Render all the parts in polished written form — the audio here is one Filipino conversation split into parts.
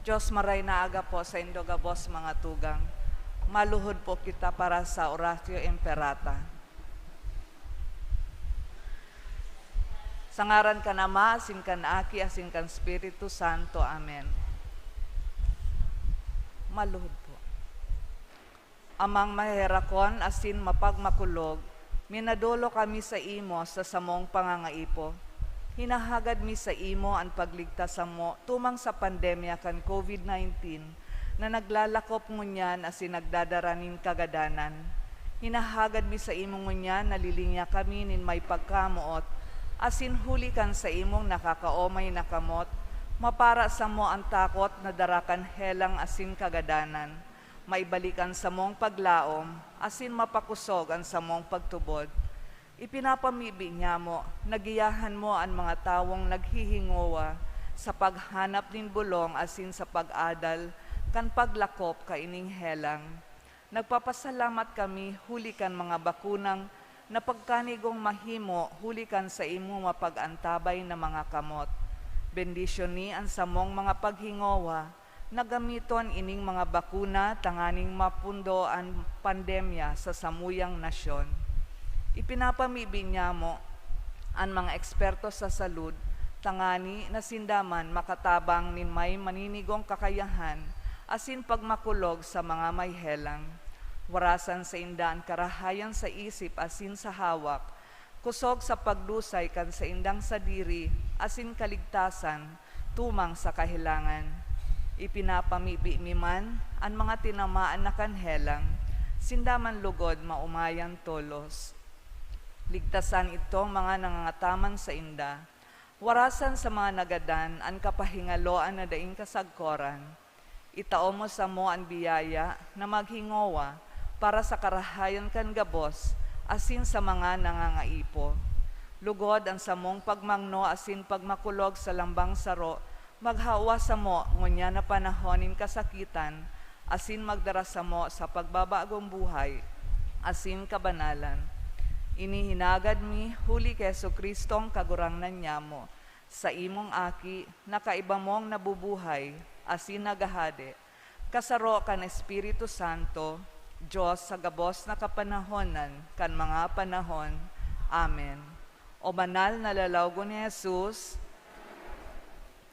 Diyos maray na aga po sa indogabos mga tugang. Maluhod po kita para sa Oratio Imperata. Sa ngaran ka na Ma, asin kan Aki, asin kan Spiritu Santo. Amen. Maluhod po. Amang maherakon, asin mapagmakulog, minadulo kami sa imo sa samong pangangaipo. Hinahagad mi sa imo ang pagligtas mo tumang sa pandemya kan COVID-19 na naglalakop ngunyan asin nagdadaranin kagadanan. Hinahagad mi sa imo ngunyan nalilinya kami nin may pagkamuot, asin huli kan sa imong nakakaomay na kamot, mapara sa mo ang takot na darakan helang asin kagadanan. Maibalikan sa mong paglaom, asin mapakusog ang sa mong pagtubod. Ipinapamibi niya mo, nagiyahan mo ang mga tawong naghihingowa sa paghanap nin bulong asin sa pag-adal, kan paglakop kaining helang. Nagpapasalamat kami huli kan mga bakunang na pagkanigong mahimo huli kan sa imo mapag-antabay na mga kamot. Bendisyon ni ang samong mga paghingowa, nagamiton ining mga bakuna tanganing mapundo ang pandemya sa samuyang nasyon. Ipinapamibi niya mo ang mga eksperto sa salud, tangani na sindaman makatabang nin may maninigong kakayahan, asin pagmakulog sa mga may helang. Warasan sa indaan karahayan sa isip asin sa hawak, kusog sa pagdusay kan sa indang sadiri, asin kaligtasan, tumang sa kahilangan. Ipinapamibi mi man ang mga tinamaan na kanhelang, sindaman lugod maumayan tolos. Ligtasan itong mga nangangataman sa inda, warasan sa mga nagadan ang kapahingaloan na daing kasagkoran. Itao mo sa mo ang biyaya na maghingowa para sa karahayan kan gabos, asin sa mga nangangaipo. Lugod ang samong pagmangno asin pagmakulog sa lambang saro, maghawa sa mo ngunya na panahonin kasakitan, asin magdara sa mo sa pagbabagong buhay, asin kabanalan. Inihinagad mi huli kay Jesucristong kagurangnan niya mo, sa imong aki na kaiba mong nabubuhay, asin nagahade, kasaro kan Espiritu Santo, Diyos sa gabos na kapanahonan, kan mga panahon. Amen. O banal na lalawgo ni Jesus,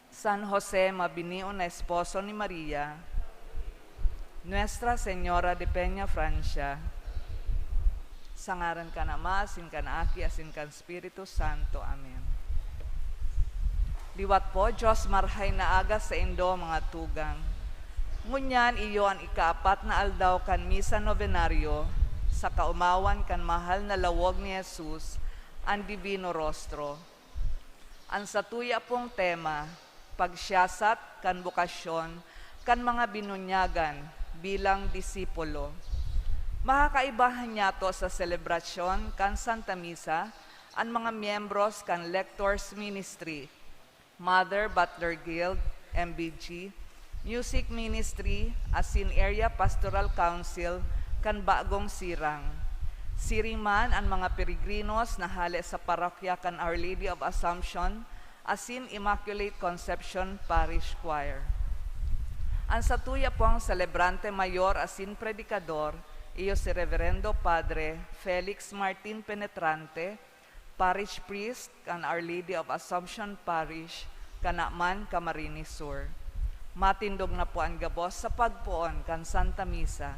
San Jose, mabinion na esposo ni Maria, Nuestra Señora de Peña Francia, sa ngaran ka na Ma, asin kan Aki, asin kan Spiritu Santo. Amen. Liwat po, Diyos marhay na aga sa indo mga tugang. Ngunyan iyo ang ikaapat na aldaw kan misa novenaryo, sa kaumawan kan mahal na lawog ni Jesus, ang Divino Rostro. Ang satuya pong tema, pagsiyasat kan bukasyon, kan mga binunyagan bilang disipulo. Makakaibahan niya to sa selebrasyon kan Santa Misa ang mga miyembros kan Lectors Ministry, Mother Butler Guild, MBG, Music Ministry, asin Area Pastoral Council, kan Bagong Sirang. Siringman ang mga peregrinos na hali sa parokya kan Our Lady of Assumption, asin Immaculate Conception Parish Choir. Ang satuya po ang celebrante mayor asin predikador, iyo si Reverendo Padre Felix Martin Penetrante, Parish Priest kan Our Lady of Assumption Parish, Kanakman, Camarines Sur. Matindog na po ang gabos sa pagpuon kan Santa Misa.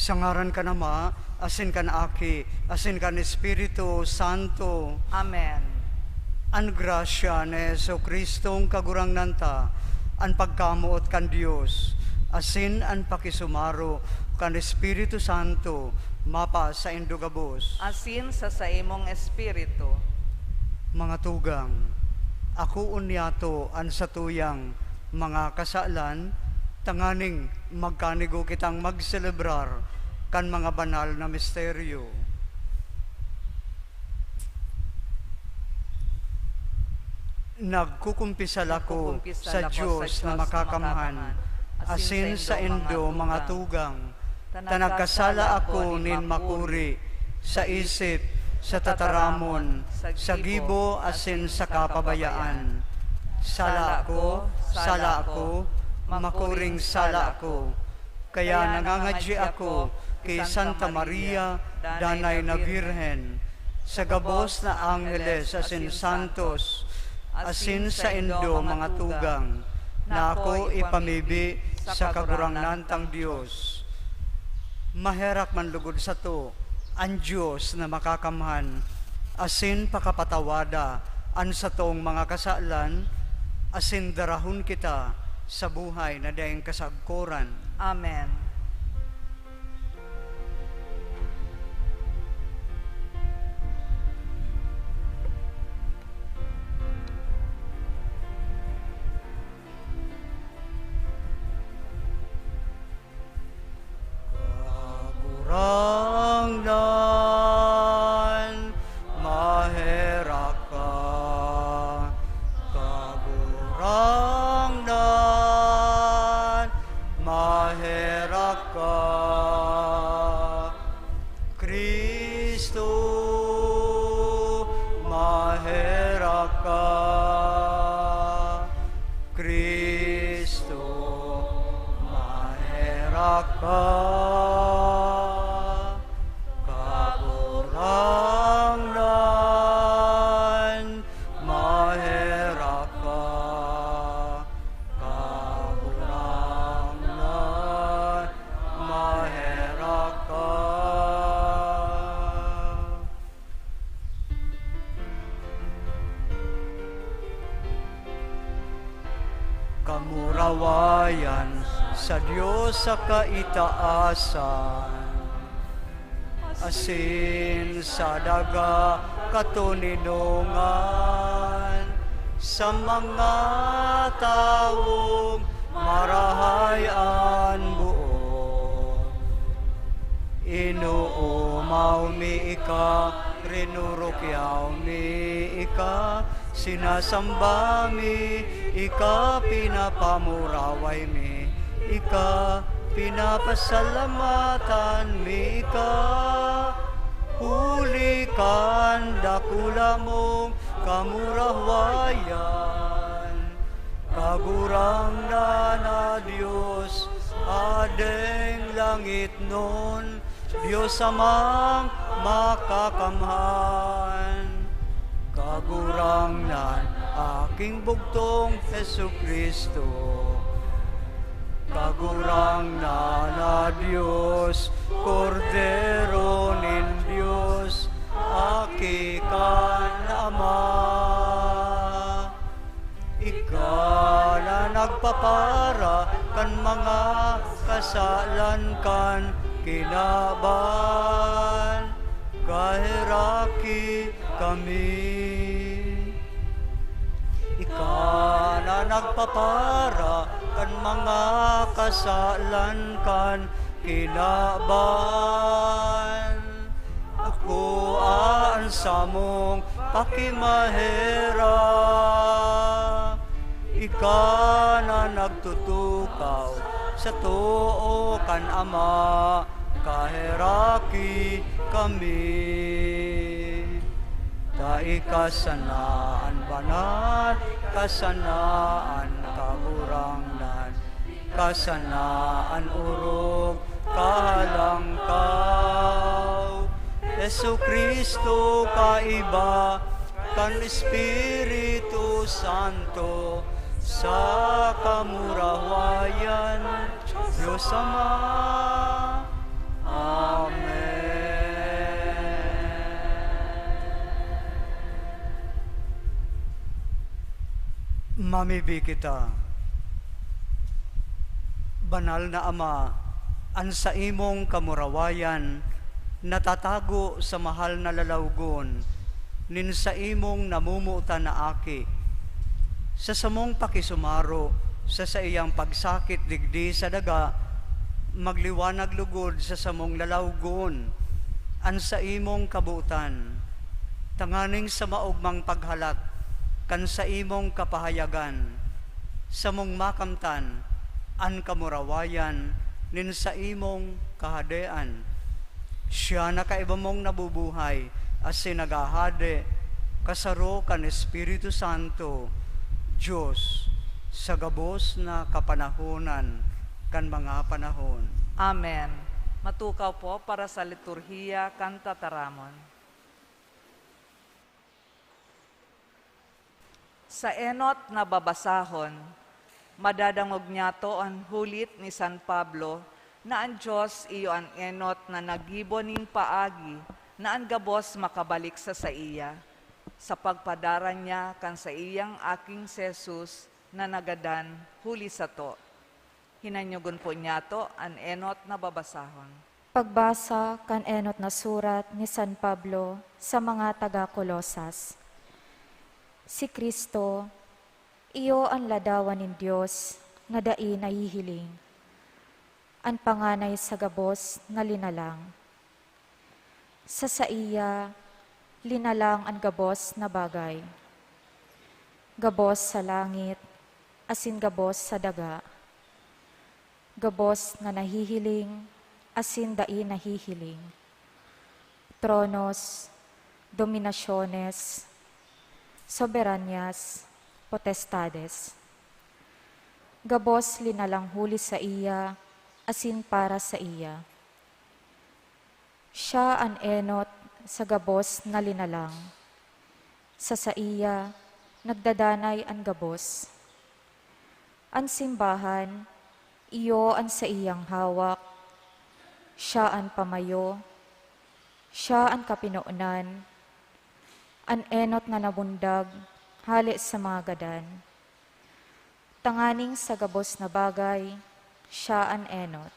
Sa ngaran ka nama, asin kan aki, asin kan Espiritu Santo. Amen. An grasya ni Jesu Kristong kagurang nanta, an pagkamuot kan Dios, asin an pakisumaro kan Espiritu Santo, mapa sa indugabos. Asin sa imong espiritu. Mga tugang, ako unyato an satuyang mga kasalan, tanganing magkanigo kitang magselebrar kan mga banal na misteryo. Nagkukumpisal ako sa Diyos na makakamhan, asin sa indo mga tugang, tanagkasala ako nin makuri, sa isip, sa tataramon, sa gibo asin sa kapabayaan. Sala ko, makuring sala ko. Kaya nangangadji ako kay Santa Maria, danay na Birhen, sa gabos na angeles asin santos, asin sa indo mga tugang, na ako ipamibi sa kagurang-nantang Diyos. Maherak man lugod sa to, ang Diyos na makakamhan, asin pakapatawada, an sa tong mga kasalan, asin darahon kita sa buhay na dayang kasagkoran. Amen. Kagurangnan, maherak ka. Kagurangnan, maherak ka. Kristo, maherak ka. Kristo, maherak ka. Kagurangnan, maherak ka. Kagurangnan, maherak ka. Kamurawayan sa Diyos sa kaitaasan, asin sa daga katuninungan, sa mga taong marahayan buo. Inuumaw mi ika, rinurukyaw mi ika, sinasamba mi ika, pinapamuraway mi ika, pinapasalamatan mi ika. Hulikan dakula mong kamurahwayan, kagurangnan na Diyos, adeng langit nun, Diyos amang makakamhan. Kagurangnan aking bugtong Jesu Kristo, kagurangnan na Diyos, Kordero nin Diyos, aki kan Ama. Ika na nagpapara kan mga kasalan kan kinaban, kahiraki kami. Ika na nagpapara kan mga kasalan kan kinaban, ako aan sa mong pakimahera. Ika na nagtutukaw sa tuo kan Ama, kahiraki kami. Dai kasanaan banat, kasanaan kagurangnan, kasanaan urog kahalangkaw. Jesu Kristo kaiba kan Espiritu Santo, sa kamurawayan Diyos Ama. Mamibi kita. Banal na Ama, an sa imong kamurawayan, natatago sa mahal na lalawgon, nin sa imong namumuta na aki. Sa samong pakisumaro, sa iyang pagsakit digdi sa daga, magliwanag lugod sa samong lalawgon, an sa imong kabutan, tanganing sa maugmang paghalak, kan sa imong kapahayagan, sa mong makamtan, an kamurawayan, nin sa imong kahadean. Siya na kaiba mong nabubuhay, as sinagahade, kasaro kan Espiritu Santo, Diyos, sa gabos na kapanahonan, kan mga panahon. Amen. Matukaw po para sa liturhiya kan tataramon. Sa enot na babasahon, madadangog niya to ang hulit ni San Pablo na ang Diyos iyo ang enot na nagibonin paagi na ang gabos makabalik sa iya. Sa pagpadaran niya kan sa iyang aking Jesus na nagadan huli sa to. Hinanyugon po niya to ang enot na babasahon. Pagbasa kan enot na surat ni San Pablo sa mga taga-Kolosas. Si Kristo, iyo ang ladawan ng Diyos nga dai nahihiling, ang panganay sa gabos na linalang. Sa iya, linalang ang gabos na bagay. Gabos sa langit, asin gabos sa daga. Gabos na nahihiling, asin dai nahihiling. Tronos, dominasyones, soberanyas, potestades. Gabos linalang huli sa iya, asin para sa iya. Siya ang enot sa gabos na linalang. Sa iya, nagdadanay ang gabos. Ang simbahan, iyo ang sa iyang hawak. Siya ang pamayo. Siya ang kapinuunan. Ang enot na nabundag, hali sa mga gadan. Tanganing sa gabos na bagay, siya ang enot.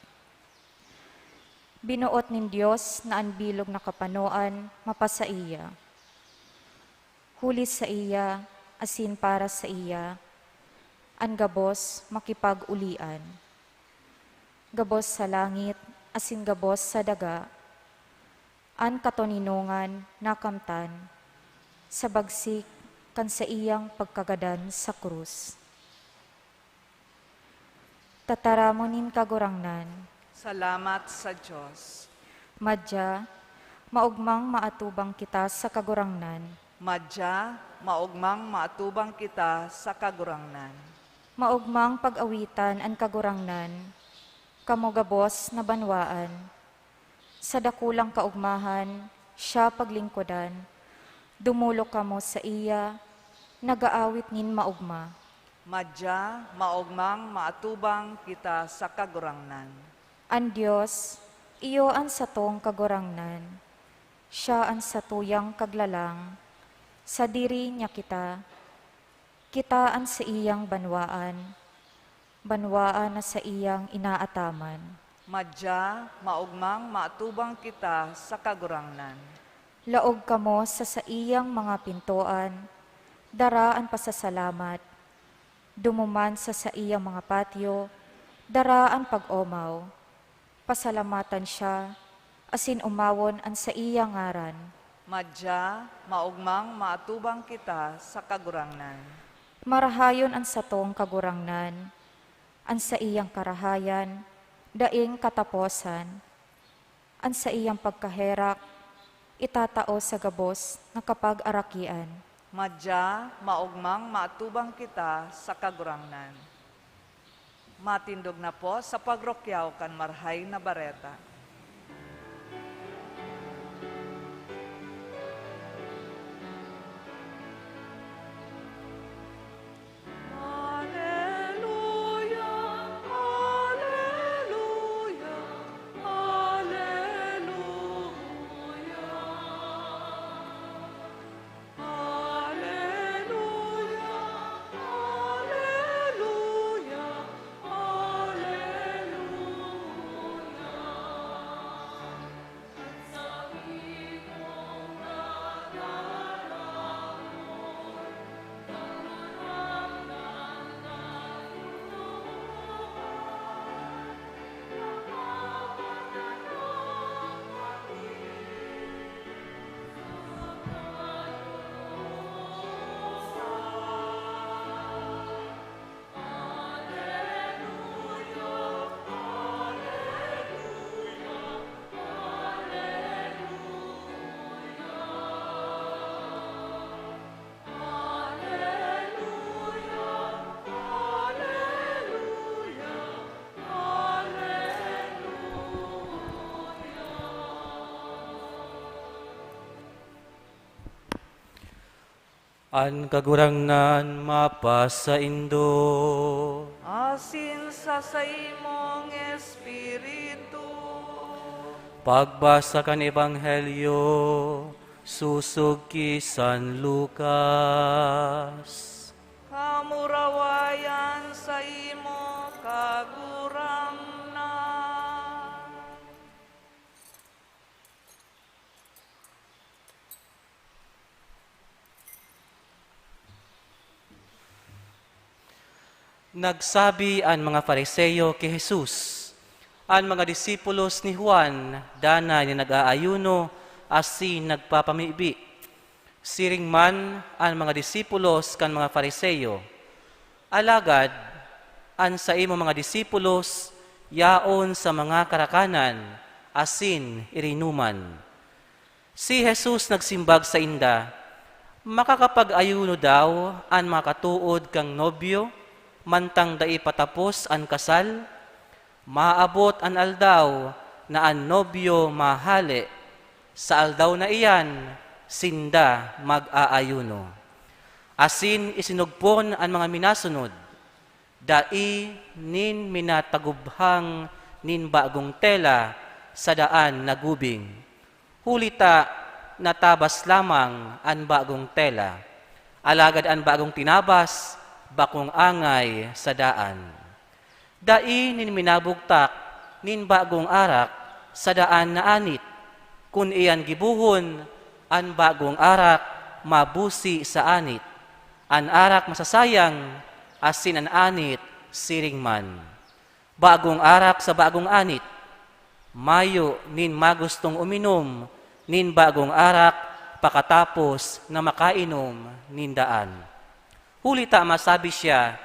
Binuot nin Diyos na ang bilog na kapanuan mapasa iya. Huli sa iya, asin para sa iya, ang gabos makipag-ulian. Gabos sa langit, asin gabos sa daga, ang katoninungan nakamtan, sa bagsik kan sa iyang pagkagadan sa krus. Tataramonin kagurangnan, Salamat sa Diyos. madya, maugmang maatubang kita sa kagurangnan, Madya, maugmang maatubang kita sa kagurangnan. maugmang pag-awitan ang kagurangnan, kamugabos na banwaan, sa dakulang kaugmahan, siya paglingkodan, dumulo kamo sa iya, nagaawit nin maugma. Madya, maugmang maatubang kita sa kagurangnan. Ang Diyos, iyo ang satong kagurangnan, siya ang satuyang kaglalang, sa diri niya kita ang sa iyang banwaan, banwaan na sa iyang inaataman. Madya, maugmang maatubang kita sa kagurangnan. Laog kamo sa iyang mga pintuan, daraan pasasalamat, dumuman sa iyang mga patio, daraan pag-omaw, pasalamatan siya, asin umawon ang sa iyang ngaran. Madya, maugmang maatubang kita sa kagurangnan. Marahayon ang satong kagurangnan, ang sa iyang karahayan, daing kataposan, ang sa iyang pagkaherak, itatao sa gabos na kapag-arakian. Madya, maugmang maatubang kita sa kagurangnan. Matindog na po sa pagrokyaw kan marhay na bareta. An kagurangnan mapas sa Indo. Asin sa imong Espiritu. Pagbasa kan Ebanghelyo, susug ki San Lucas. Kamurawayan sa imo kagurangnan. Nagsabi ang mga Fariseo kay Jesus, ang mga disipulos ni Juan, danay ni nag-aayuno, asin nagpapamibi. Siring man ang mga disipulos kan mga Fariseo. Alagad, an sa imo mga disipulos, yaon sa mga karakanan, asin irinuman. Si Jesus nagsimbag sa inda, makakapag-ayuno daw ang mga katuod kang nobyo, mantang dai patapos an kasal, maabot an aldaw na an nobyo mahali, sa aldaw na iyan, sinda mag-aayuno. Asin isinugpon ang mga minasunod, dai nin minatagubhang nin bagong tela sa daan na gubing. Hulita natabas lamang an bagong tela, alagad an bagong tinabas, bakong angay sa daan. Dai nin minabugtak nin bagong arak sa daan na anit, kun iyan gibuhon, an bagong arak mabusi sa anit. An arak masasayang, asin an anit siring man. Bagong arak sa bagong anit, mayo nin magustong uminom, nin bagong arak pakatapos na makainom nin daan. Hulita masabi siya,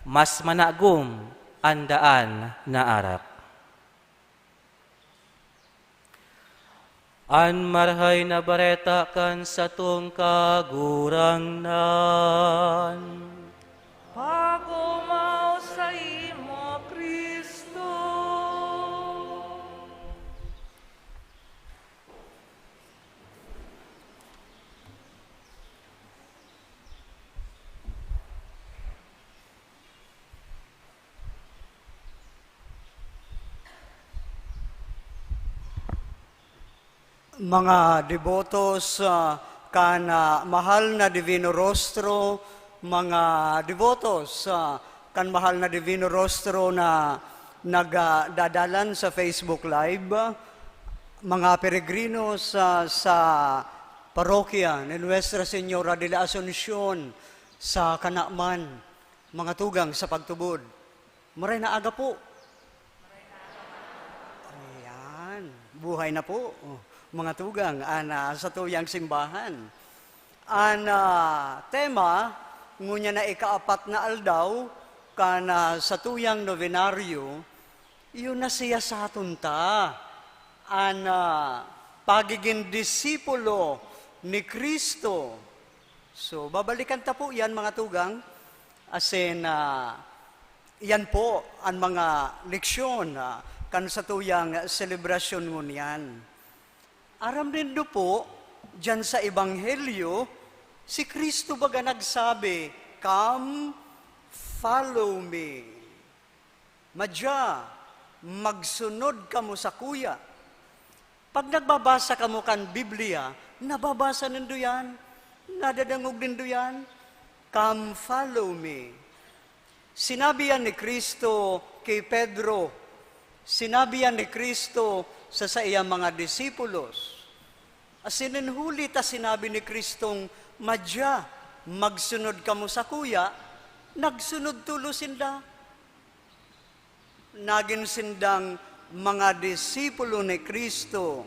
mas managom ang daan na arak. An marhay na bareta kan sa tong kagurangnan. Pagumaw sa imo, Kristo. Mga devotos kan mahal na Divino Rostro, mga devotos kan mahal na Divino Rostro na nagdadalan sa Facebook Live, mga peregrinos sa parokya ni Nuestra Señora de la Asunción sa Kanakman, mga tugang sa pagtubod. Maray na aga po. Ayan, buhay na po. Mga tugang, sa tuyang simbahan. Tema, ngunya na ikaapat na aldaw, sa tuyang novenaryo, yun na siya sa atunta. Pagiging disipulo ni Kristo. So, babalikan ta po yan, mga tugang. Asin, yan po ang mga leksyon kan sa tuyang selebrasyon ngunyan. Aram din do po, dyan sa Ebanghelyo, si Kristo baga nagsabi, "Come, follow me." Madya, magsunod kamo sa kuya. Pag nagbabasa kamo kan Biblia, nababasa nindo yan, nadadangog nindo yan, "Come, follow me." Sinabi yan ni Kristo kay Pedro, sinabi yan ni Kristo sa iyang mga disipulos. Asinenhuli ta sinabi ni Kristong, "Madya, magsunod kamo sa kuya," nagsunod tulo sinda. Naging sindang mga disipulo ni Kristo.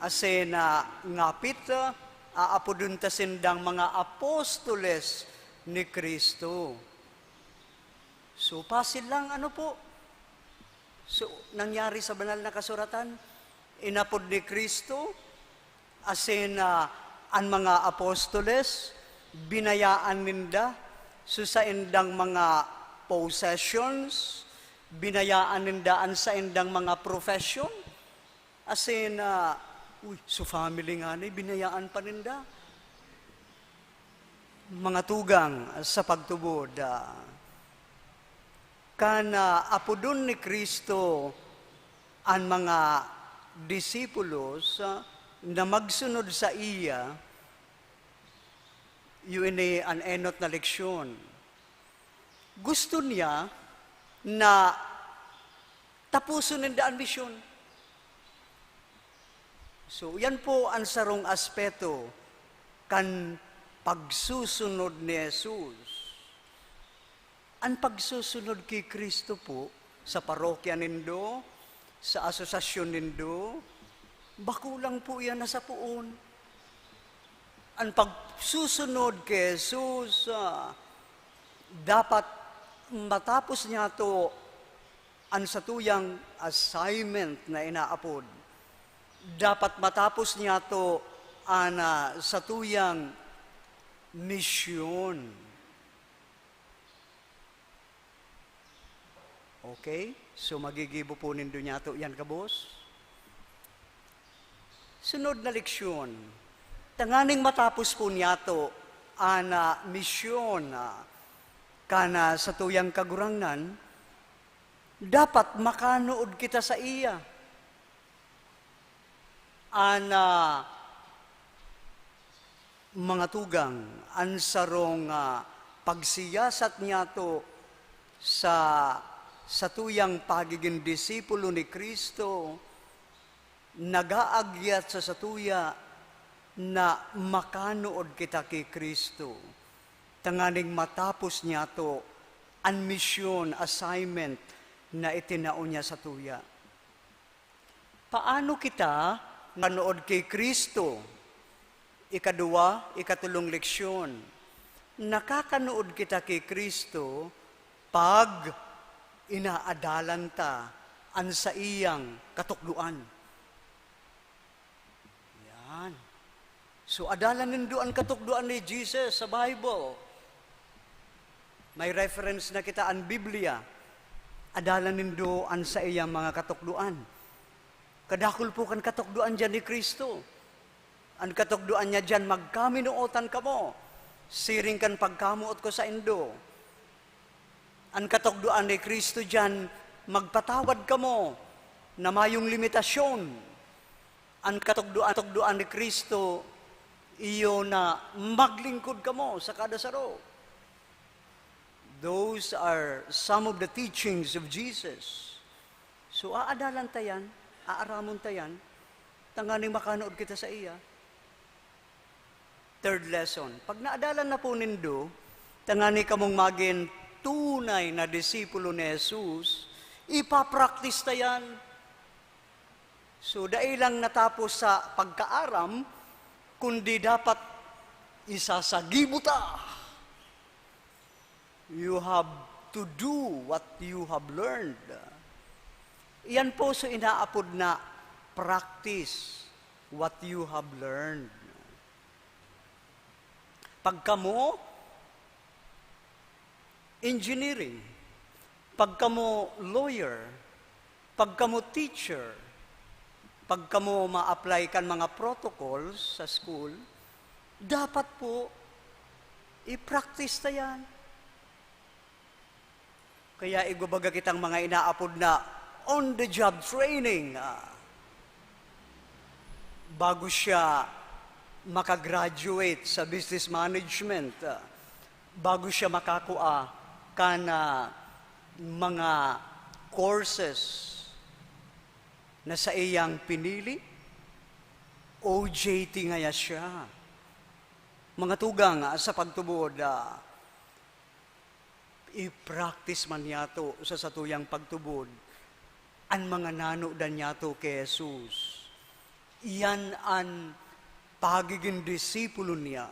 Asena ngapit, aapodun ta sindang mga apostoles ni Kristo. So, pasil lang, ano po? So, nangyari sa banal na kasuratan, inapod ni Kristo, asin ang mga apostoles, binayaan ninda, sa indang mga possessions, binayaan nindaan sa indang mga profession, asin, so family nga ni, binayaan pa ninda. mga tugang sa pagtubod, kana apodon ni Kristo ang mga disipulos na magsunod sa iya, yun ay an enot na leksyon. Gusto niya na tapusin nila ang misyon. So, yan po ang sarong aspeto kan pagsusunod ni Jesus. Ang pagsusunod kay Kristo po sa parokya nindo, sa asosasyon nindo, bakulang po yan nasa puon. Ang pagsusunod kay Jesus, dapat matapos niya to ang satuyang assignment na inaapod. Dapat matapos niya to ang satuyang misyon. Okay? So magigibo po nindo niya to yan, kabos. Sunod na leksyon. Tanganing matapos po niya to ang misyon kana sa tuyang kagurangnan, dapat makanood kita sa iya. Mga tugang, ang sarong pagsiyasat niya to sa tuyang pagiging disipulo ni Kristo, nagaagyat sa satuya na makanood kita kay Kristo. Tanganing matapos niya to ang mission, assignment na itinao niya sa tuya. Paano kita manood kay Kristo? Ikadua, ikatulong leksyon. Nakakanood kita kay Kristo pag inaadalan ta ang sa iyang katukduan. Yan. So, adalan nindo ang katukduan ni Jesus sa Bible. May reference na kita ang Biblia. Adalan nindo ang sa iyang mga katukduan. Kadakul po kan katukduan dyan ni Kristo. Ang katukduan niya dyan, magkaminuotan ka mo. Siring kan pagkamuot ko sa indo. Ang katukduan ni Kristo dyan, magpatawad ka mo na mayong limitasyon. Ang katukduan ni Kristo, iyo na maglingkod ka mo sa kada saro. Those are some of the teachings of Jesus. So, aadalan tayan, aaramon tayan, tanganing makanood kita sa iya. Third lesson, pag naadalan na po nindo, tangani kamong maging tunay na disipulo ni Jesus, ipapraktis tayan. So, dahil lang natapos sa pagkaaram, kundi dapat isasagi mo ta. You have to do what you have learned. Iyan po so inaapod na practice what you have learned. Pagka mo engineering, pagka mo lawyer, pagka mo teacher, pagka mo ma-apply kan mga protocols sa school, dapat po i-practice na yan. Kaya igubaga kitang mga inaapod na on-the-job training. Bago siya makagraduate sa business management, bago siya makakuha kana mga courses na sa iyang pinili, OJT ngaya siya. Mga tugang sa pagtubod, i-practice man yato sa satuyang pagtubod, ang mga nanodan yato kay Jesus. Iyan ang pagiging disipulo niya.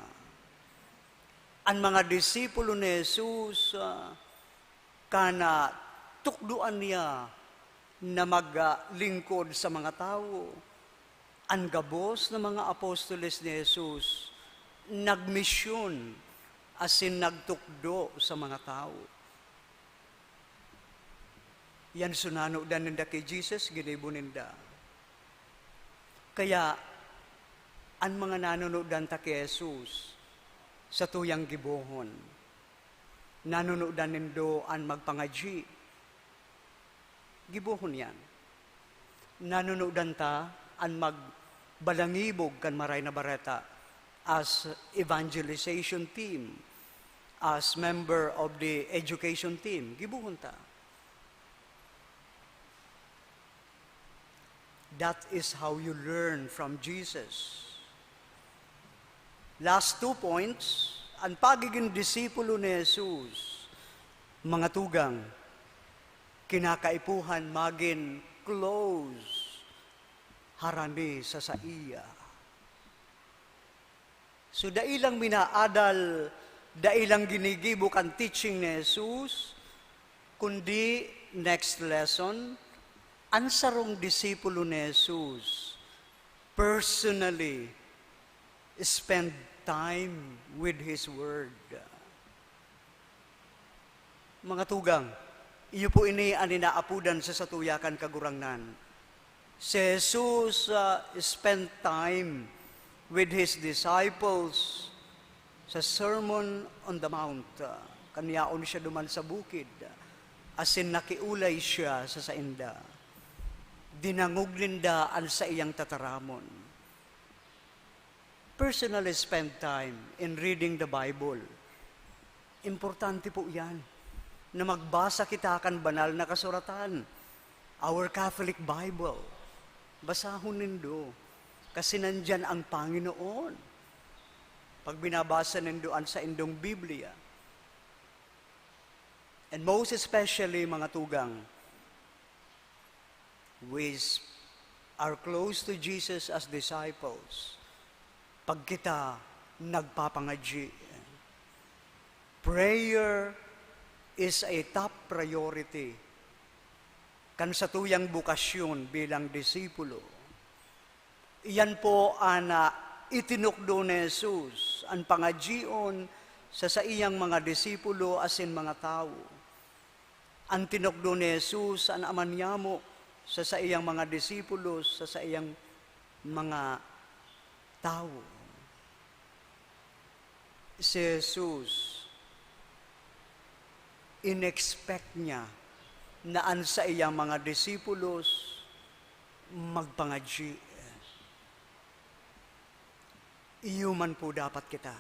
Ang mga disipulo ni Jesus, kana tukduan niya na maglingkod sa mga tao. Ang gabos ng mga apostoles ni Jesus, nagmisyon, asin nagtukdo sa mga tao. Yan sunano dan ninda kay Jesus, ginibo ninda. Kaya, ang mga nanonood ta kay Jesus, sa tuyang gibuhon. Nanunudan nindo an magpangaji. Gibuhon yan. Nanunudan ta an magbalangibog kan maray na bareta as evangelization team, as member of the education team. Gibuhon ta. That is how you learn from Jesus. Last 2 points, ang pagiging disipulo ni Jesus, mga tugang, kinakaipuhan maging close, harani sa saiya. So dailang minaadal, dailang ginigibo kan teaching ni Jesus, kundi next lesson, ansarong disipulo ni Jesus personally spend time with His Word. Mga tugang, iyo po ini ang inaapudan sa satuyakan kagurangnan. Si Jesus spent time with His disciples sa Sermon on the Mount. Kaniyaon siya duman sa bukid. Asin nakiulay siya sa sainda. Dinangog ninda ang sa iyang tataramon. Personally spend time in reading the Bible. Importante po yan, na magbasa kita kan banal na kasuratan. Our Catholic Bible. Basahon nindo. Kasi nandyan ang Panginoon. Pag binabasa nindoan sa indong Biblia. And most especially, mga tugang, we are close to Jesus as disciples. Pag kita nagpapangadji. Prayer is a top priority kan sa tuyang bukasyon bilang disipulo. Iyan po ang itinukdo ni Jesus, ang pangadjion sa iyang mga disipulo asin mga tao. Ang tinukdo ni Jesus, ang amanyamo sa iyang mga disipulo, sa iyang mga tao. Si Jesus, in-expect niya na ang sa iyang mga disipulos magpangadji. Iyon po dapat kita.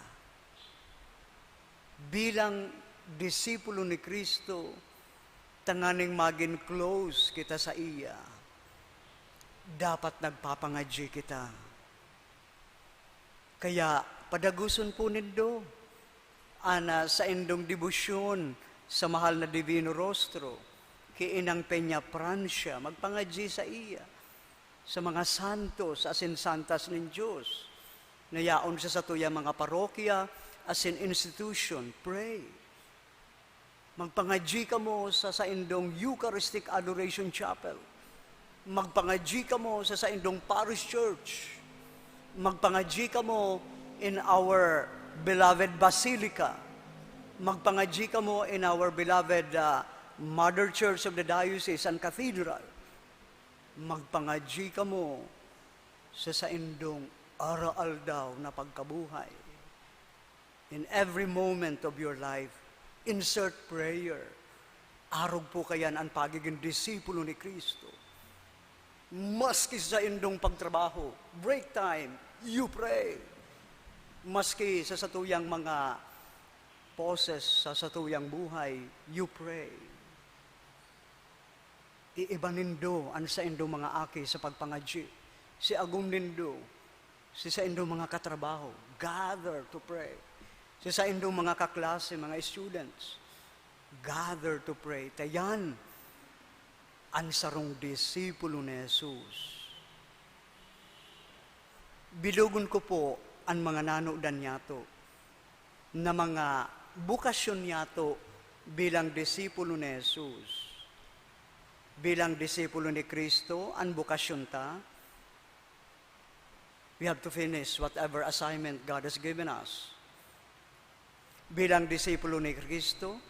Bilang disipulo ni Kristo, tanganing maging close kita sa iya. Dapat nagpapangadji kita. Kaya padaguson po nindo, ana sa indong debosyon sa mahal na Divino Rostro, kiinang Peña Francia, magpangadji sa iya, sa mga santos, asin santas ng Diyos, nayaon sa satuya mga parokya, asin institution, pray. Magpangadji ka mo sa indong Eucharistic Adoration Chapel. Magpangadji ka mo sa indong Parish Church. Magpangadji ka mo in our beloved Basilica. Magpangadji ka mo in our beloved Mother Church of the Diocese and Cathedral. Magpangadji ka mo sa indong araal daw na pagkabuhay. In every moment of your life, insert prayer. Arog po kayan ang pagiging disipulo ni Kristo. Maski sa indong pagtrabaho, break time, you pray. Maski sa satuyang mga poses sa satuyang buhay, you pray. Iiba nindo ang sa indong mga aki sa pagpangadji. Si agum nindo, si sa indong mga katrabaho, gather to pray. Si sa indong mga kaklase, mga students, gather to pray. Tayan, ang sarong disipulo ni Jesus. Bilugon ko po ang mga nanodan niyato na mga bukasyon niyato bilang disipulo ni Jesus. Bilang disipulo ni Kristo, ang bukasyon ta, we have to finish whatever assignment God has given us. Bilang disipulo ni Kristo,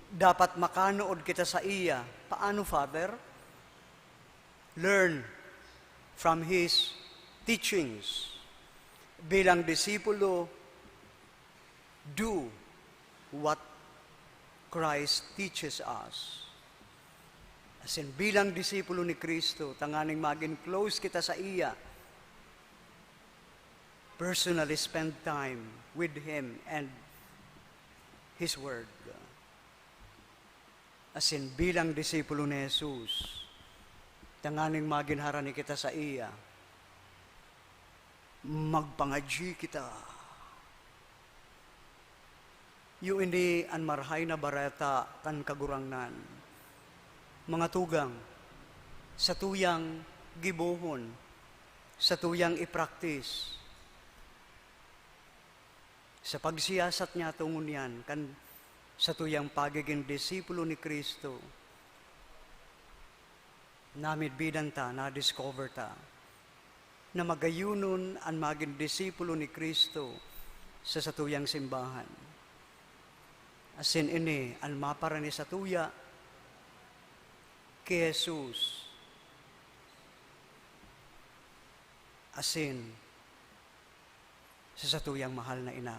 dapat makanood kita sa iya. Paano, Father? Learn from His teachings. Bilang disipulo, do what Christ teaches us. As in, bilang disipulo ni Kristo, tanganing maging close kita sa iya, personally spend time with Him and His Word. As in, bilang disipulo ni Jesus, tanganing maginharani kita sa iya, magpangadji kita. Yung ini an marhay na barata kan kagurangnan. Mga tugang, sa tuyang gibuhon, sa tuyang ipraktis, sa pagsiyasat niya tungon yan, kan sa tuyang pagiging disipulo ni Kristo, namit bidan ta, na-discover ta, na magayunon ang maging disipulo ni Kristo sa satuyang simbahan. Asin ini, ang maparani sa tuya, kay Jesus. Asin, sa satuyang mahal na ina.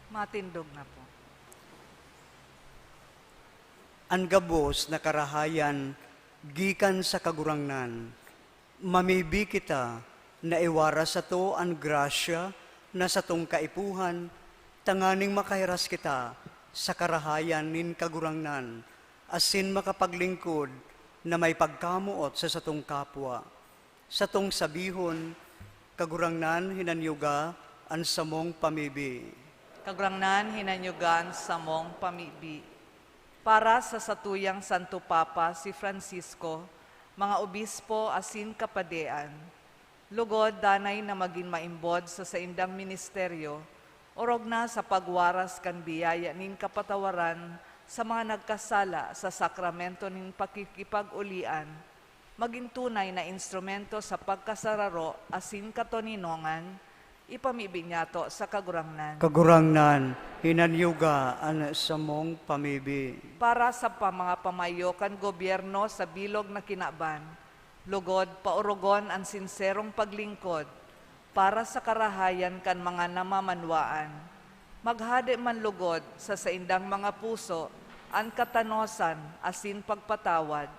Matindog na po. Ang gabos na karahayan, gikan sa kagurangnan, mamibi kita na iwara sa to ang grasya na sa tong kaipuhan, tanganing makahiras kita sa karahayan nin kagurangnan, asin makapaglingkod na may pagkamuot sa satong kapwa. Sa tong sabihon, kagurangnan hinanyuga ang samong pamibi. Kagurangnan hinanyugan sa mong pamibi. Para sa satuyang Santo Papa si Francisco, mga obispo asin kapadean, lugod danay na maging maimbod sa saindang ministeryo, orog na sa pagwaras kan biyaya nin kapatawaran sa mga nagkasala sa sakramento nin pakikipag-ulian, maging tunay na instrumento sa pagkasararo asin katoninongan, ipamibig niyato sa kagurangnan. Kagurangnan, hinanyuga ang samong pamibi. Para sa mga pamayo kan gobyerno sa bilog na kinaban, lugod paurugon ang sinserong paglingkod, para sa karahayan kan mga namamanwaan, maghade man lugod sa saindang mga puso, ang katanosan asin pagpatawad,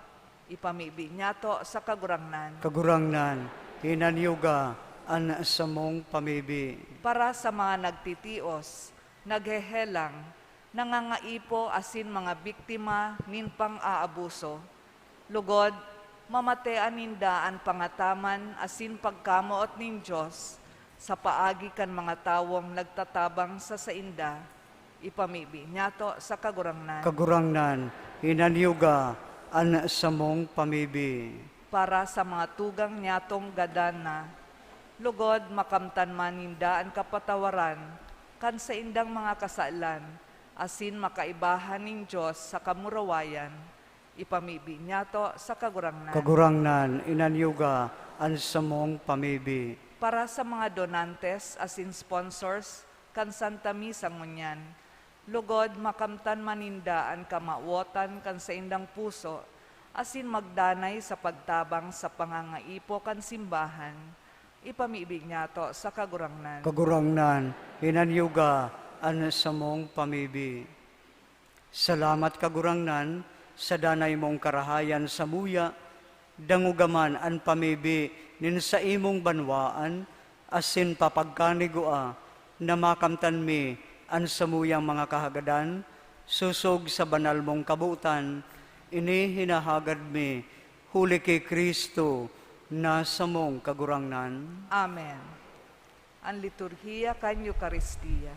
ipamibig niyato sa kagurangnan. Kagurangnan, hinanyuga ang samong pamibi. Para sa mga nagtitios, naghehelang, nangangaipo asin mga biktima nin pang-aabuso, lugod, mamatean ninda ang pangataman asin pagkamuot nin Diyos sa paagi kan mga tawong nagtatabang sa sainda, ipamibi niyato sa kagurangnan. Kagurangnan, hinanyuga ang samong pamibi. Para sa mga tugang niyatong gadana, lugod makamtan man ninda ang kapatawaran kan sa indang mga kasalan, asin makaibahan ning Diyos sa kamurawayan, ipamibi niyato sa kagurangnan. Kagurangnan, inanyuga ang samong pamibi. Para sa mga donantes asin sponsors kan Santa Misa ngunyan, lugod makamtan maninda ang kamauotan kan sa indang puso, asin magdanay sa pagtabang sa pangangaipo kan simbahan, ipamibig niyato sa kagurangnan. Kagurangnan, hinanyuga ang samong pamibi. Salamat kagurangnan, sa danay mong karahayan sa muya, dangugaman ang pamibi nin sa imong banwaan, asin papagkanigua, na makamtan mi ang samuyang mga kahagadan, susog sa banal mong kabutan, ini hinahagad mi, huli kay Kristo, na samong kagurangnan. Amen. Ang liturhiya kan Eucharistia.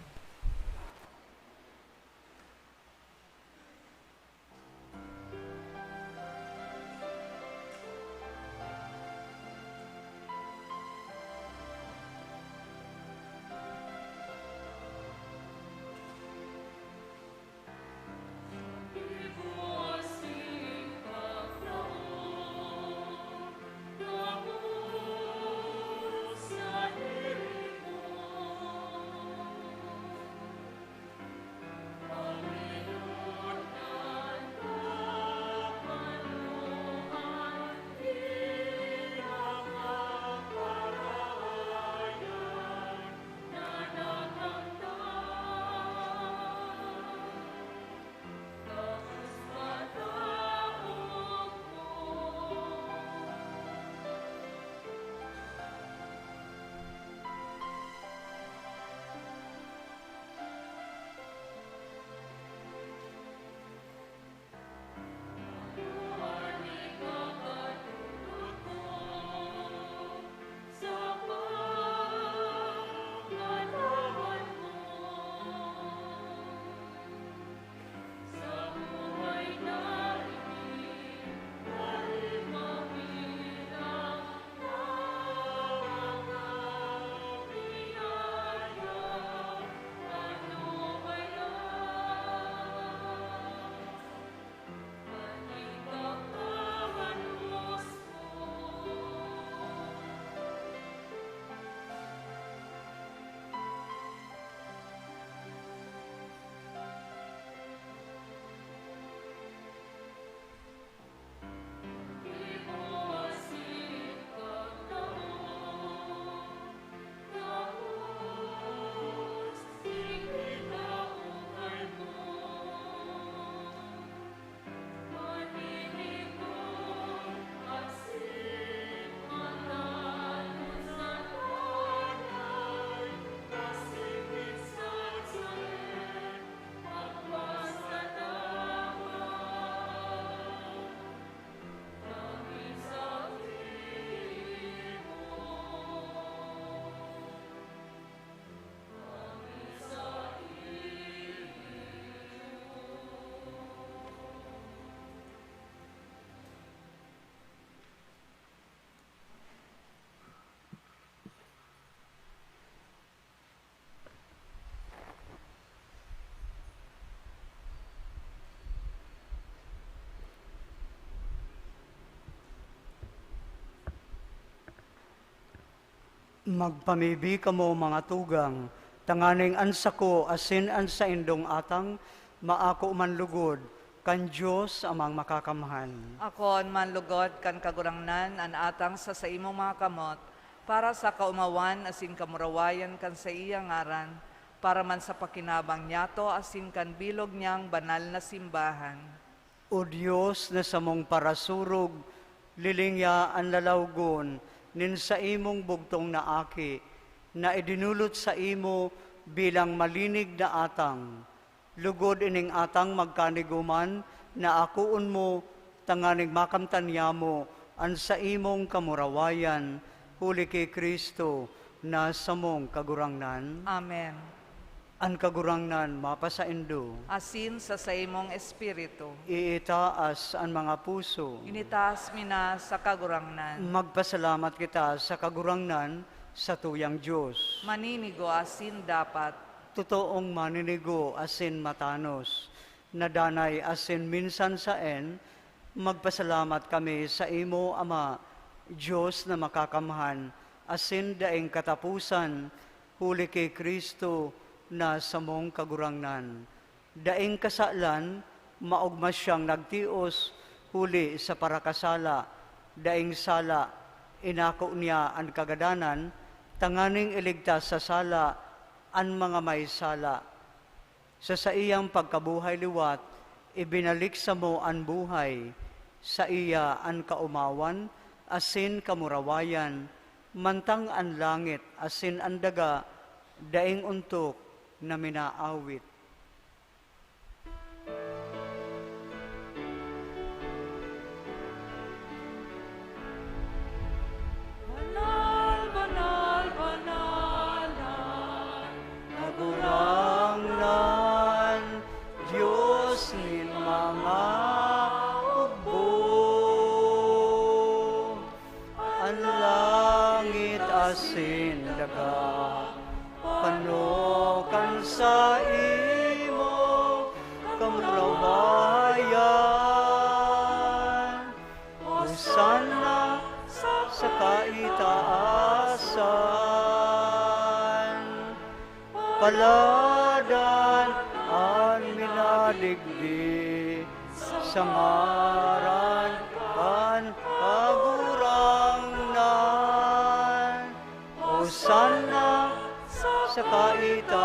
Magpamibi kamo mga tugang, tanganing ansa ko asin ansa indong atang, maako man lugod, kan Diyos amang makakamhan. Akon manlugod kan kagurangnan an atang sa imong mga kamot, para sa kaumawan asin kamurawayan kan sa iya ngaran, para man sa pakinabang niyato asin kan bilog niyang banal na simbahan. O Diyos na samong parasurog, lilingya ang lalawgon, nin sa imong bugtong na aki, na idinulot sa imo bilang malinig na atang. Lugod ining atang magkaniguman, na akuon mo, tanganig makamtanya mo, ang sa imong kamurawayan, huli kay Kristo, na samong kagurangnan. Amen. Ang kagurangnan mapasaindo, Asin sa imong espiritu, iitaas ang mga puso. initaas mina sa kagurangnan. Magpasalamat kita sa kagurangnan sa tuyang Diyos. Maninigo asin dapat, Totoong maninigo asin matanos, nadanay asin minsan saen, magpasalamat kami sa imo, Ama, Diyos na makakamhan, asin daing katapusan, huli kay Kristo na samong kagurangnan. Daing kasalan, maugma siyang nagtios, huli sa parakasala, daing sala, inako niya ang kagadanan, tanganing iligtas sa sala, ang mga may sala. Sa iyang pagkabuhay liwat, ibinalik sa mo ang buhay, sa iya ang kaumawan, asin kamurawayan, mantang ang langit, asin ang daga, daing untok na minaawit. Banal, banal, banalan, Kagurangnan, Diyos ni mga hukbo. Ang langit asin daga, panokan sa imo kamurawayan. Hosana sa kaitaasan, paladan ang minadigdi sa ngaran kan kagurangnan. Hosana sa kaitaasan.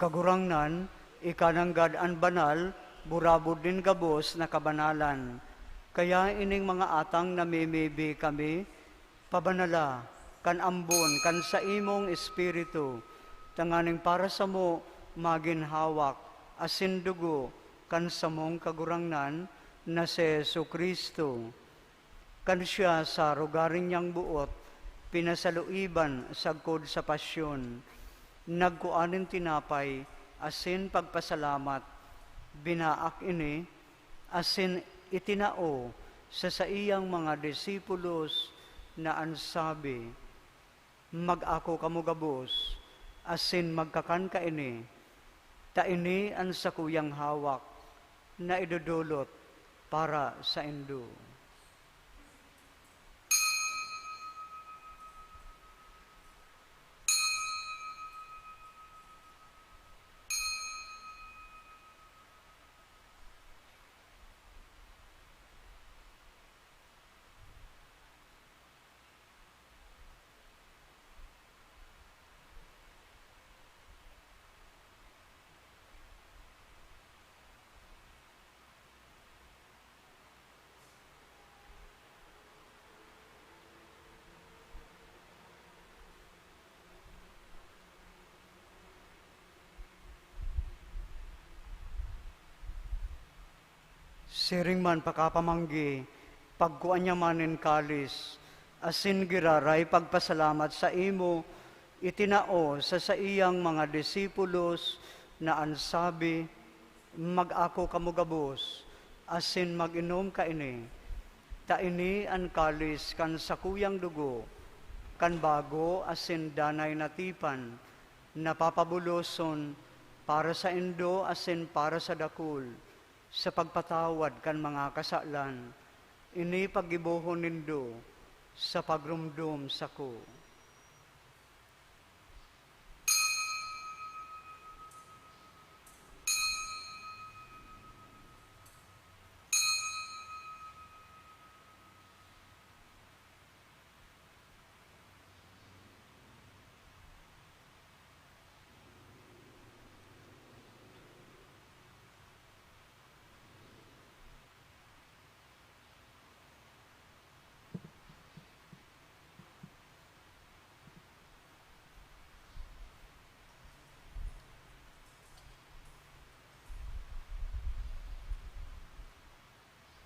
Kagurangnan, ikananggad ang banal, burabod din gabos na kabanalan. Kaya ining mga atang namimibi kami, pabanala, kan ambon, kan sa imong espiritu, tanganing para sa mo, maginhawak, asin dugo, kan sa mong kagurangnan, na si Jesucristo. Kan siya sa rugaring niyang buot, pinasaluiban sagkod sa pasyon, nagkuanin tinapay, asin pagpasalamat, binaak ini, asin itinao sa iyang mga disipulos na ansabi, mag-ako kamugabos, asin magkakan ka ini, ta ini ang sa kuyang hawak, na idudulot para sa indo. Siring man pakapamanggi, pagkuan niya manin kalis, asin giraray pagpasalamat sa imo, itinao sa iyang mga disipulos na ansabi, mag-ako kamugabos, asin mag-inom ka ini, ta ini ang kalis kan sa kuyang dugo, kan bago asin danay natipan, napapabuloson para sa indo asin para sa dakul, sa pagpatawad kan mga kasalan, ini pagibuhon nindo sa pagrumdum sako.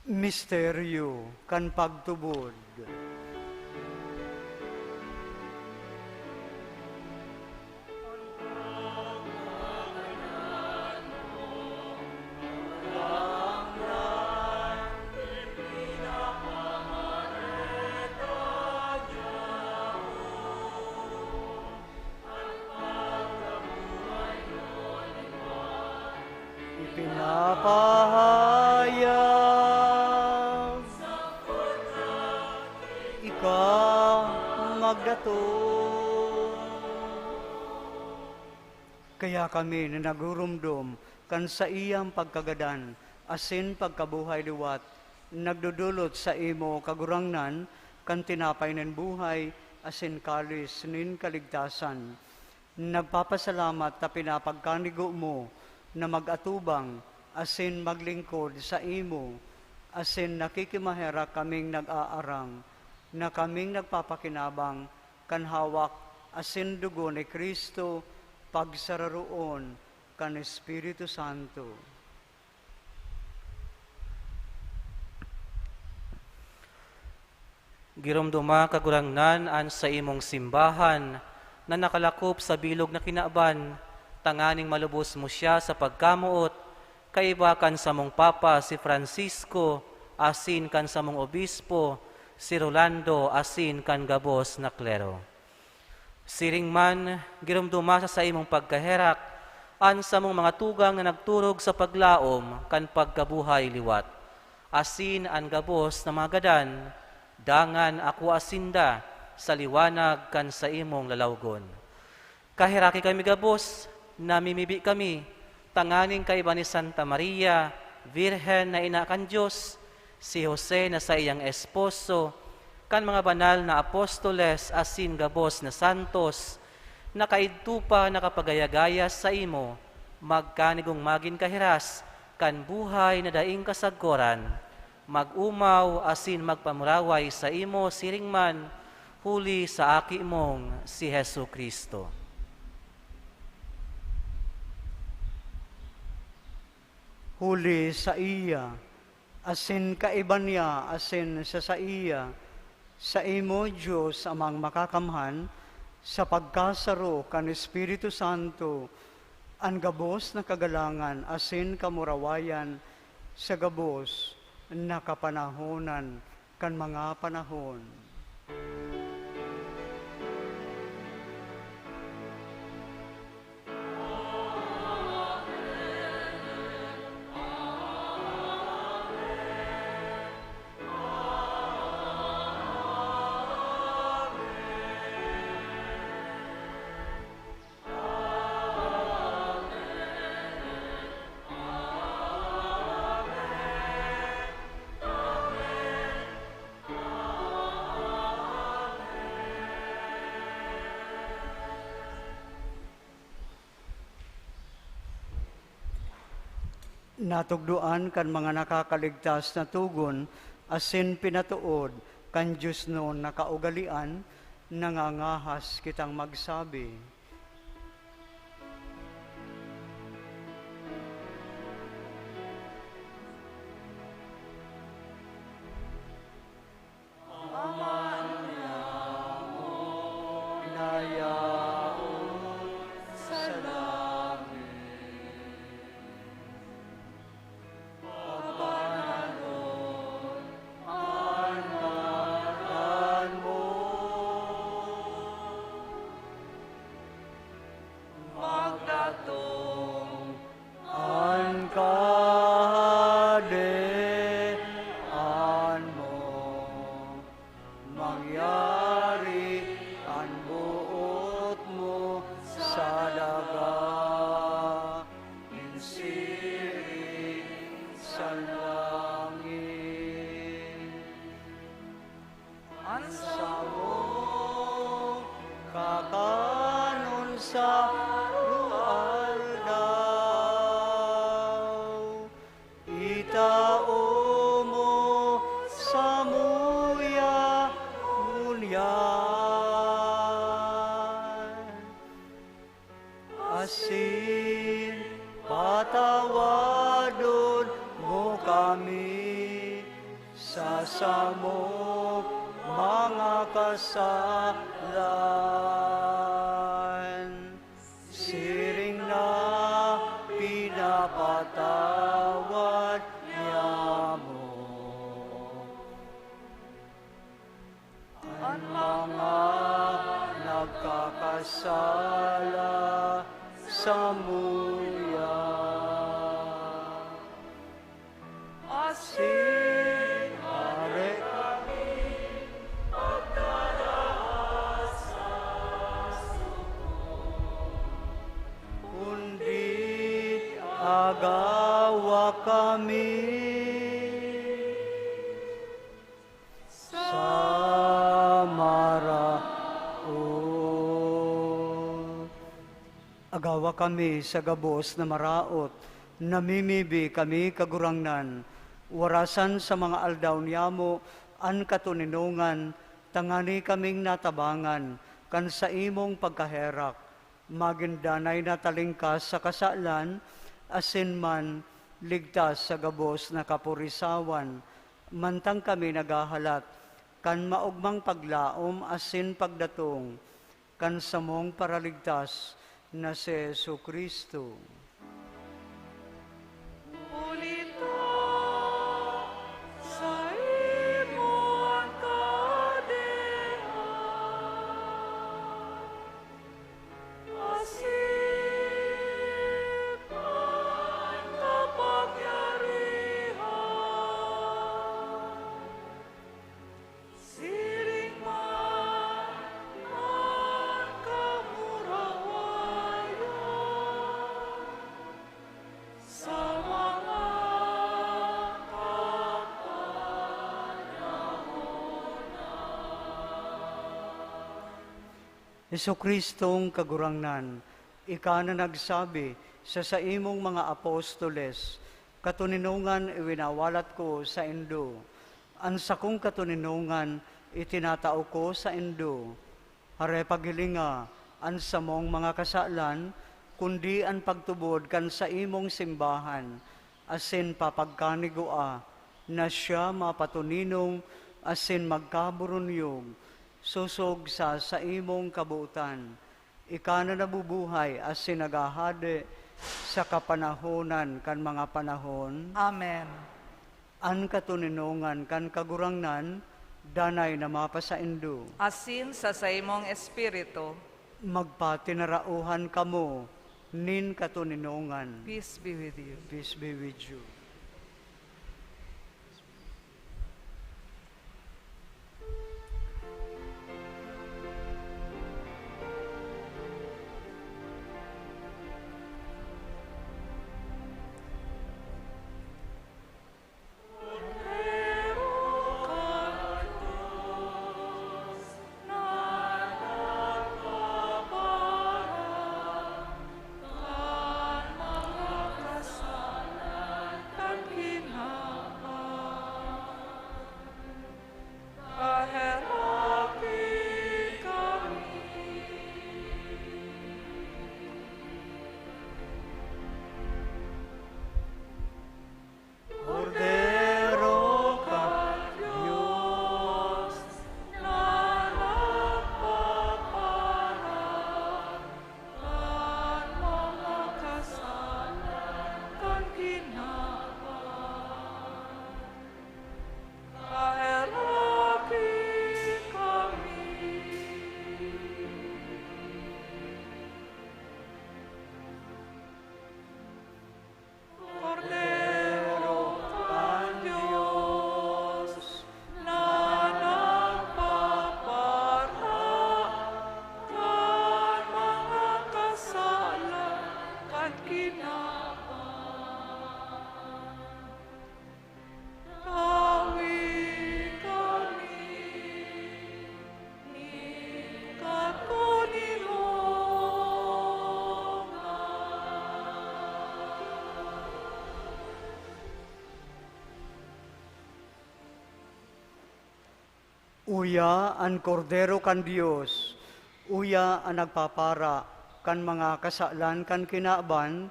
Misteryo kan pagtubod. Ipinapahayag ikaw magdato. Kaya kami na nagurumdum kan sa iyang pagkagadan, asin pagkabuhay liwat, nagdudulot sa imo kagurangnan, kan tinapay nen buhay, asin kalis nin kaligtasan. Nagpapasalamat ta pinapagkanigo mo, na mag-atubang, asin maglingkod sa imo, asin nakikimahera kaming nag-aarang, na kaming nagpapakinabang, kan hawak, asin dugo ni Kristo, pagsararoon, kan Espiritu Santo. Giromduma kagurangnan an sa imong simbahan, na nakalakop sa bilog na kinaaban, tanganing malubos mo siya sa pagkamuot, kaibakan sa mong Papa si Francisco, asin kan sa mong Obispo, si Rolando, asin kan gabos na klero. Siring man, girumduma sa imong pagkaherak, an sa mong mga tugang na nagturog sa paglaom, kan pagkabuhay liwat. Asin an gabos na mga gadan, dangan ako asinda, sa liwanag kan sa imong lalawgon. Kahiraki kami gabos, namimibi kami, tanganing kaiba ni Santa Maria, Virhen na ina kan Diyos, si Jose na sa iyang esposo, kan mga banal na apostoles asin gabos na santos, nakaidtupa nakapagayagaya sa imo, magkanigong magin kahiras, kan buhay na daing kasagkoran, mag-umaw asin magpamuraway sa imo siringman, huli sa aki mong si Hesu Kristo. Huli sa iya, asin kaiban niya, asin sa iya, sa imo Diyos amang makakamhan, sa pagkasaro kan Espiritu Santo, ang gabos na kagalangan, asin kamurawayan, sa gabos na kapanahonan, kan mga panahon. Natugduan kan mga nakakaligtas na tugon, asin pinatuod kan Diyos noon nakaugalian, nangangahas kitang magsabi. sa langit. Ansa mo kakanon sa luar daw, itao mo sa muya hulyan. Asin patawadon mo kami sa samot mga kasalan. Siring na pinapatawad niya mo ang mga nagkakasala sa muya. Asin are kami pagdaraas sa suko, kundi agawa kami sa maraot. Agawa kami sa gabos na maraot, namimibi kami kagurangnan, warasan sa mga aldaw niyamo, an katuninungan, tangani kaming natabangan, kan sa imong pagkaherak, magindanay na talingkas sa kasalan, asin man ligtas sa gabos na kapurisawan, mantang kami nagahalat, kan maugmang paglaom asin pagdatong, kan samong paraligtas na si Jesucristo. Ulito sa imong kadehan, asipan kapangyarihan, siring man kamurawayan, sa mga Jesucristong kagurangnan, ika na nagsabi sa imong mga apostoles, katuninungan iwinawalat ko sa indo. Ang sakong katuninungan itinatao ko sa indo. Hare paghilinga, ang samong mga kasalan, kundi ang pagtubod kan sa imong simbahan, asin papagkanigua, na siya mapatuninong, asin magkaburunyog, susog sa imong kabuutan. Ika na nabubuhay asin nagahade sa kapanahonan kan mga panahon. Amen. An katuninungan kan kagurangnan, danay na mapasaindo. Asin sa imong espiritu, Magpatinarauhan kamo, nin katuninungan. peace be with you. Peace be with you. Kan Uya ang kordero kan Dios, uya ang nagpapara kan mga kasalan kan kinaban,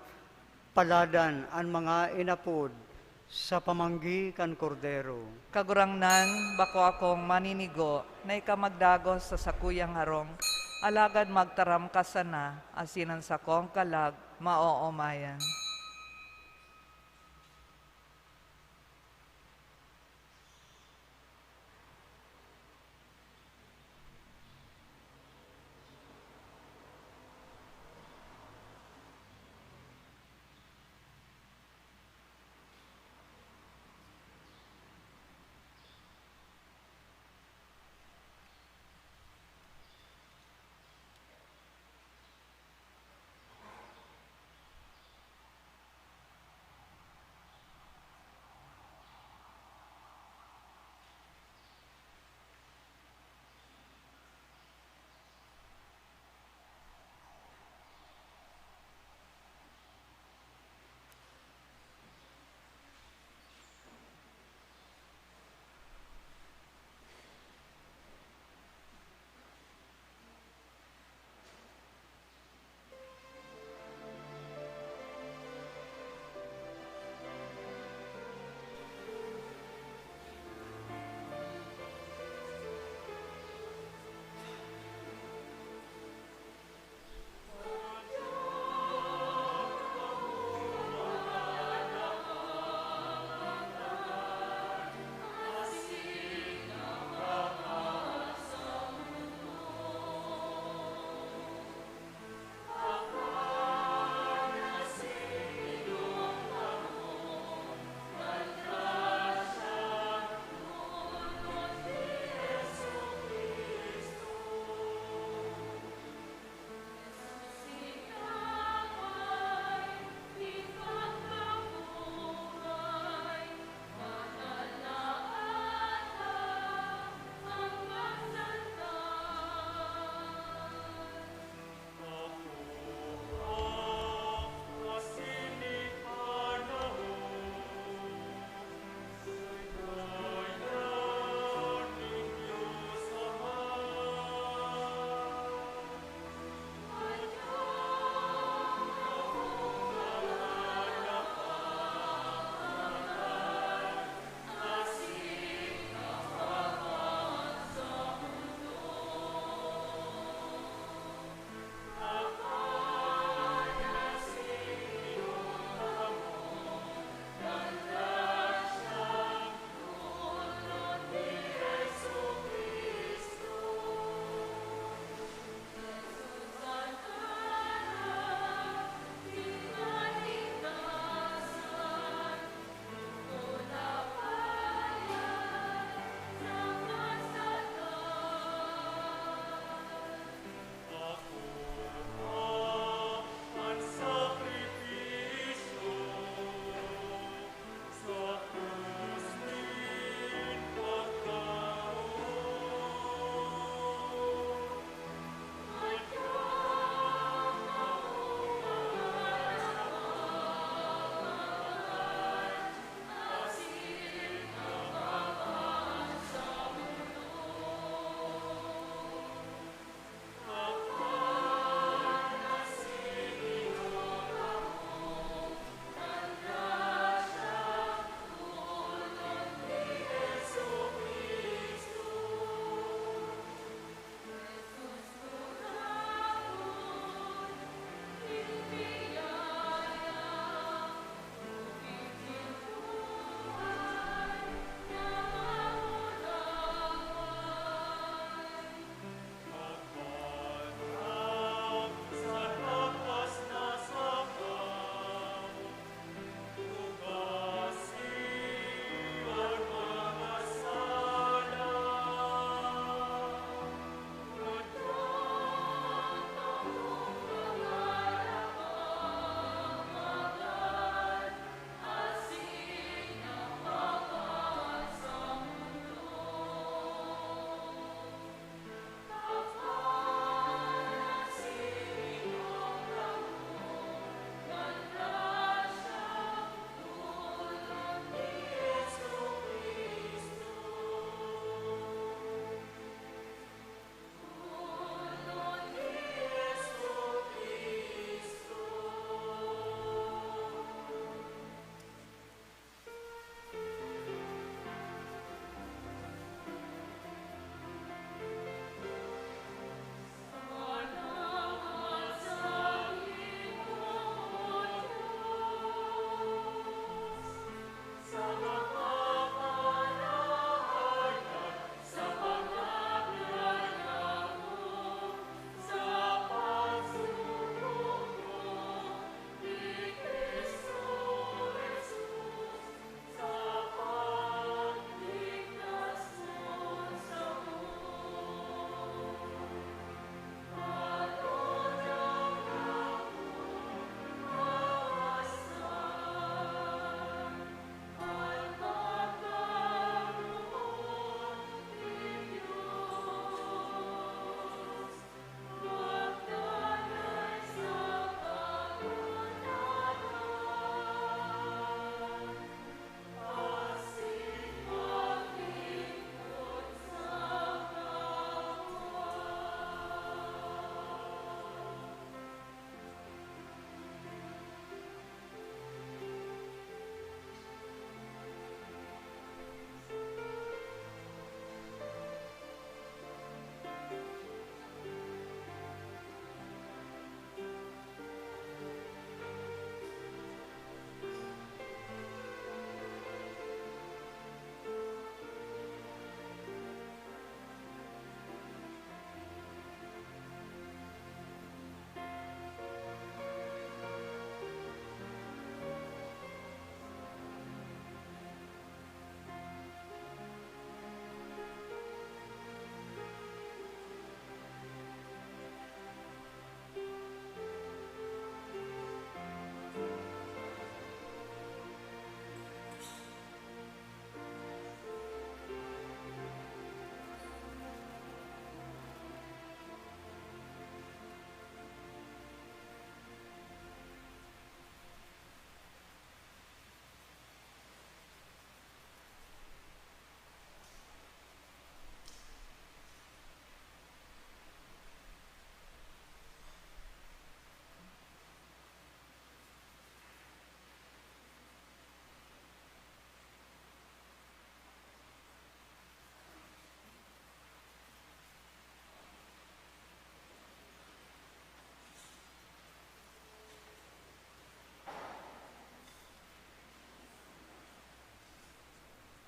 paladan ang mga inapod sa pamanggi kan kordero. Kagurangnan, bako akong maninigo, na ikamagdagos sa sakuyang harong, alagad magtaram ka sana, asinan sa kong kalag, maoomayan.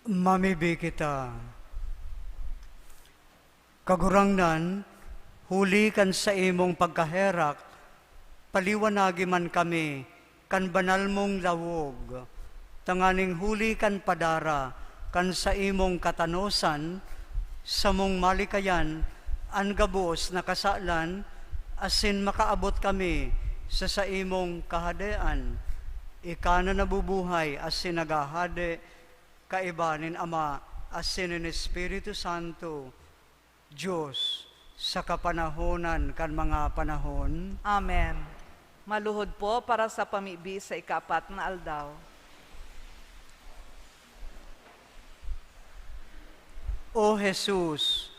Mamibi kita. Kagurangnan, huli kan sa imong pagkaherak, paliwanagi man kami, kan banal mong lawog, tanganing huli kan padara, kan sa imong katanosan, sa mong malikayan, an gabos na kasalan, asin makaabot kami sa imong kahadean. Ika na nabubuhay asin nagahade, kaibanin Ama, asin ni Espiritu Santo, Diyos, sa kapanahonan kan mga panahon. Amen. Maluhod po para sa pamibi sa ika-4 na aldaw. O Jesus,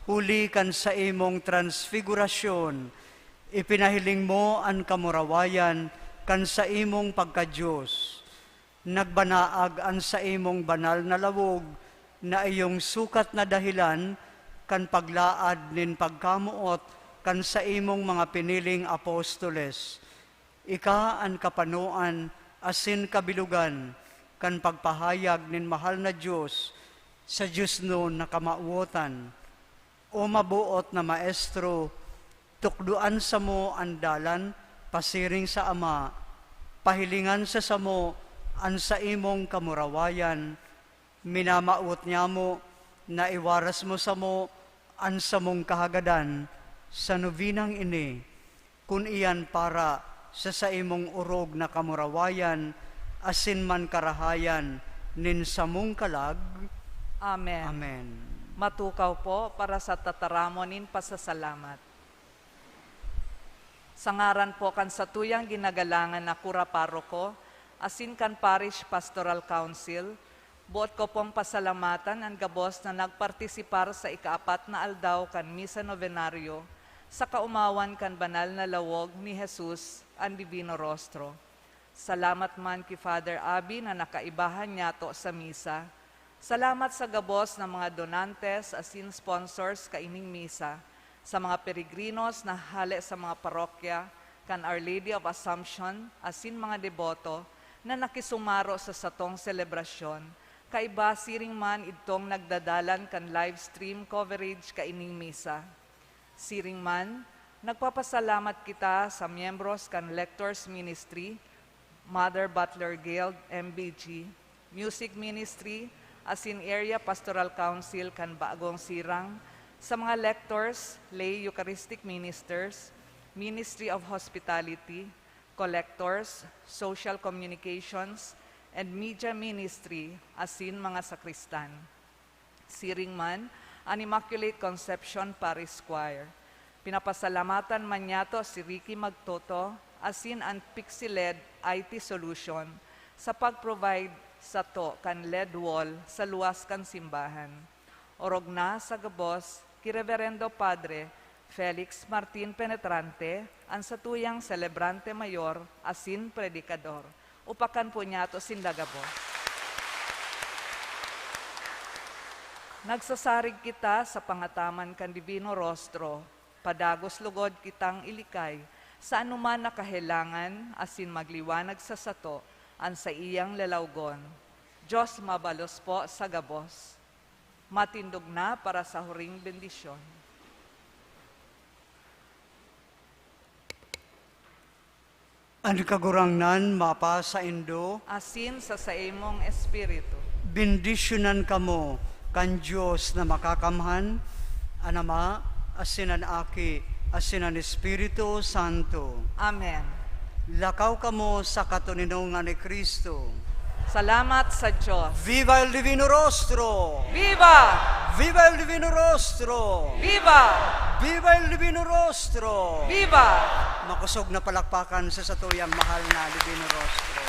huli kan sa imong transfigurasyon, ipinahiling mo ang kamurawayan kan sa imong pagka-Diyos. Nagbanaag an sa imong banal na lawog na iyong sukat na dahilan kan paglaad nin pagkamuot kan sa imong mga piniling apostoles. Ika ang kapanuan asin kabilugan kan pagpahayag nin mahal na Diyos sa Diyos noon na kamauotan. O mabuot na Maestro, tukduan sa mo ang dalan, pasiring sa Ama, pahilingan sa samo an sa imong kamurawayan, minamaot niya mo, na iwaras mo sa mo an sa mong kahagadan, sa novinang ini, kun iyan para sa imong urog na kamurawayan, asin man karahayan, nin sa mong kalag. Amen. Amen. Matukaw po para sa tataramonin pasasalamat. Sa ngaran po kan sa tuyang ginagalangan na kura paroko, asin kan Parish Pastoral Council, buot ko pong pasalamatan ang gabos na nagpartisipar sa ika-4 na aldaw kan Misa Novenario sa kaumawan kan banal na lawog ni Jesus ang Divino Rostro. Salamat man ki Father Abi na nakaibahan niya to sa misa. Salamat sa gabos ng mga donantes asin sponsors kaining misa, sa mga peregrinos na hale sa mga parokya kan Our Lady of Assumption asin mga deboto na nakisumaro sa satong selebrasyon. Kaiba siring man itong nagdadalan kan live stream coverage kaining misa. Siring man, nagpapasalamat kita sa miyembros kan Lectors Ministry, Mother Butler Guild, MBG, Music Ministry, asin Area Pastoral Council kan Bagong Sirang, sa mga lectors, lay Eucharistic ministers, Ministry of Hospitality, collectors, social communications, and media ministry, asin mga sakristan. Siring man, an Immaculate Conception Parish Choir. Pinapasalamatan man niyato si Ricky Magtoto, asin ang Pixie-LED IT Solution sa pag-provide sa to kan LED wall sa luwas kan simbahan. Orog na sa gabos, ki Reverendo Padre Felix Martin Penetrante, ang satuyang celebrante mayor, asin predikador. Upakan po niya to sindagabo. Nagsasarig kita sa pangataman kan Divino Rostro, padagos lugod kitang ilikay, sa anuman na kahilangan, asin magliwanag sa sato, ang sa iyang lalawgon. Diyos mabalos po sa gabos. Matindog na para sa huring bendisyon. Ang kagurangnan mapa sa Indo, Asin sa imong espiritu. bendisyonan kamo kan Diyos na makakamhan, anama, asinan aki, asinan Espiritu Santo. Amen. Lakaw kamo sa katuninungan ni Kristo. Salamat sa Diyos. Viva el Divino Rostro! Viva! Viva el Divino Rostro! Viva! Viva el Divino Rostro! Viva! Makusog na palakpakan sa satuyang mahal na Divino Rostro.